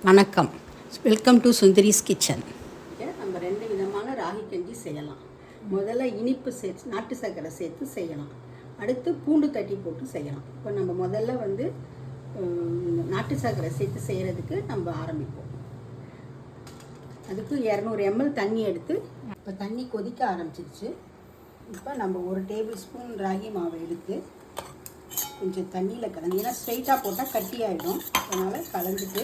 வணக்கம், welcome to Sundari's kitchen. நம்ம 2 விதமான ராகி கஞ்சி செய்யலாம். முதல்ல இனிப்பு சேர்த்து நாட்டு சர்க்கரை சேர்த்து செய்யலாம். அடுத்து பூண்டு தட்டி போட்டு செய்யலாம். இப்போ நம்ம முதல்ல நாட்டு சர்க்கரை சேர்த்து செய்கிறதுக்கு நம்ம ஆரம்பிப்போம். அதுக்கு 200 ml தண்ணி எடுத்து, இப்போ தண்ணி கொதிக்க ஆரம்பிச்சிருச்சு. இப்போ நம்ம 1 டேபிள் ஸ்பூன் ராகி மாவை எடுத்து கொஞ்சம் தண்ணியில் கலந்து, ஏன்னா ஸ்ட்ரைட்டாக போட்டால் கட்டி ஆகிடும், அதனால் கலந்துட்டு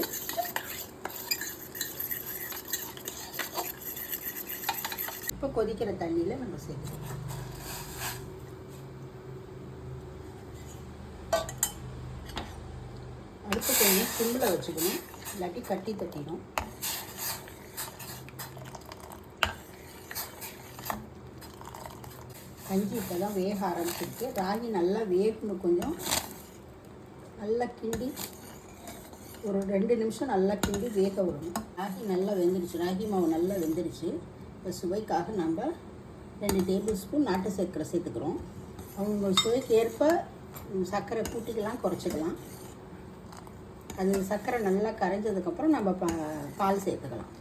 இப்போ கொதிக்கிற தண்ணியில் நம்ம சேர்த்துக்கலாம். அடுப்பு கொஞ்சம் சிம்மில் வச்சுக்கணும், இல்லாட்டி கட்டி தட்டிடும். கஞ்சி இப்போ தான் வேக ஆரம்பிச்சிருக்கு. ராகி நல்லா வேகணும், கொஞ்சம் நல்லா கிண்டி ஒரு 2 நிமிஷம் நல்லா கிண்டி வேக விடணும். ராகி நல்லா வெந்துடுச்சு, ராகி மாவு நல்லா வெந்துடுச்சு. இப்போ சுவைக்காக நம்ம 2 டேபிள் ஸ்பூன் நாட்டு சர்க்கரை சேர்த்துக்கிறோம். அவங்க சுவைக்கு ஏற்ப சர்க்கரை கூட்டிக்கலாம், குறைச்சிக்கலாம். அது சர்க்கரை நல்லா கரைஞ்சதுக்கப்புறம் நம்ம பால் சேர்த்துக்கலாம்.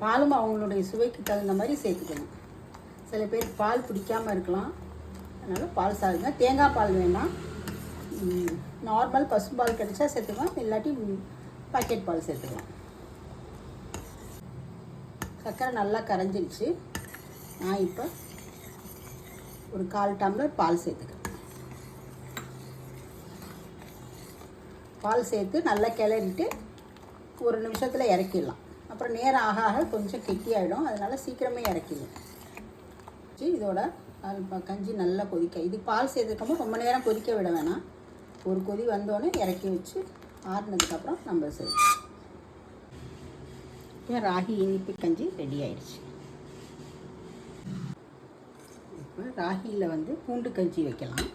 பாலும் அவங்களுடைய சுவைக்கு தகுந்த மாதிரி சேர்த்துக்கணும். சில பேர் பால் பிடிக்காமல் இருக்கலாம், அதனால் பால் சாதுங்க. தேங்காய் பால் வேணாம், நார்மல் பசும்பால் கிடைச்சா சேர்த்துக்கலாம், இல்லாட்டி பாக்கெட் பால் சேர்த்துக்கலாம். சர்க்கரை நல்லா கரைஞ்சிடுச்சு. நான் இப்போ ஒரு 1/4 டம்ளர் பால் சேர்த்துக்கிறேன். பால் சேர்த்து நல்லா கிளறிட்டு 1 நிமிஷத்தில் இறக்கிடலாம். அப்புறம் நேரம் ஆக ஆக கொஞ்சம் கெட்டியாகிடும், அதனால் சீக்கிரமே இறக்கிடலாம். இதோட கஞ்சி நல்லா கொதிக்க, இது பால் சேர்த்துக்கப்புறம் ரொம்ப நேரம் கொதிக்க விட வேணாம். ஒரு கொதி வந்தோடனே இறக்கி வச்சு ஆறுனதுக்கப்புறம் நம்ம செய்யலாம். இப்போ ராகி இனிப்பு கஞ்சி ரெடி ஆயிடுச்சு. இப்போ ராகியில் பூண்டு கஞ்சி வைக்கலாம்.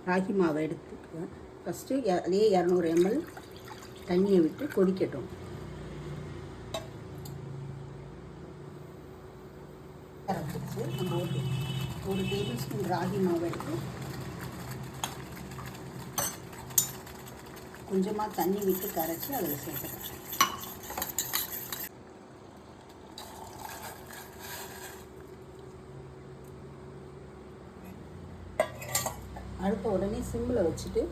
ராகி மாவை எடுத்துக்குவேன். ஃபஸ்ட்டு அதே 200 ml தண்ணியை விட்டு கொதிக்கட்டும். நம்ம 1 டேபிள் ஸ்பூன் ராகி மாவு எடுத்து கொஞ்சமாக தண்ணி விட்டு கரைச்சி அதில் சேர்த்துக்கலாம். அடுத்த உடனே சிம்மில் வச்சுட்டு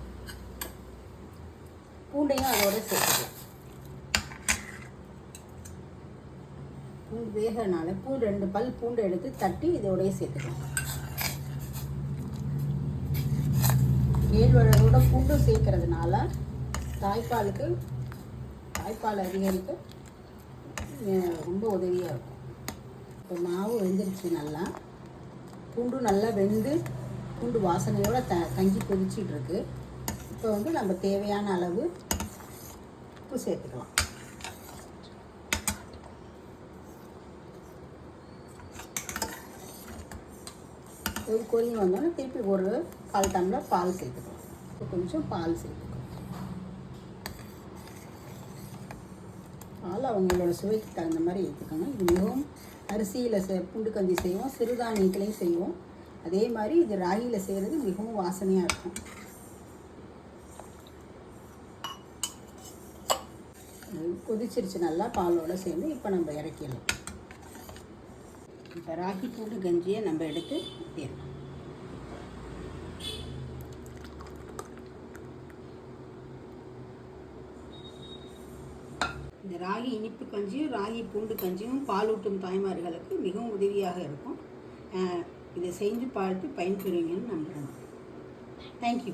பூண்டையும் அதோட சேர்த்துக்கலாம். பூண்டு வேகனால 2 பல் பூண்டு எடுத்து தட்டி இதோடய சேர்த்துக்கலாம். கேழ்வரகோட பூண்டு சேர்க்கறதுனால தாய்ப்பால் அதிகரிக்க ரொம்ப உதவியாக இருக்கும். இப்போ மாவு வெந்துருச்சு, நல்லா பூண்டு நல்லா வெந்து பூண்டு வாசனையோட கஞ்சி கொதிச்சிட்டு இருக்கு. இப்போ நம்ம தேவையான அளவு உப்பு சேர்த்துக்கலாம். ஒரு கொதி வந்தோன்னா திருப்பி ஒரு 1/4 டம்ளர் பால் சேர்த்துக்கலாம். இப்போ கொஞ்சம் பால் சேர்த்துக்கலாம். பால் அவங்களோட சுவைக்கு தகுந்த மாதிரி எடுத்துக்கோங்க. இது மிகவும் அரிசியில் பூண்டு கஞ்சி செய்வோம், சிறுதானியத்திலையும் செய்வோம். அதே மாதிரி இது ராகியில் செய்கிறது மிகவும் வாசனையாக இருக்கும். கொதிச்சிருச்சு நல்லா பாலோடு சேர்ந்து. இப்போ நம்ம இறக்கிடலாம். இப்போ ராகி பூண்டு கஞ்சியை நம்ம எடுத்து ஊற்றிடலாம். இந்த ராகி இனிப்பு கஞ்சியும் ராகி பூண்டு கஞ்சியும் பாலூட்டும் தாய்மார்களுக்கு மிகவும் உதவியாக இருக்கும். இதை செஞ்சு பார்த்து பயன்பெறுவீங்கன்னு நம்புகிறேன். தேங்க்யூ.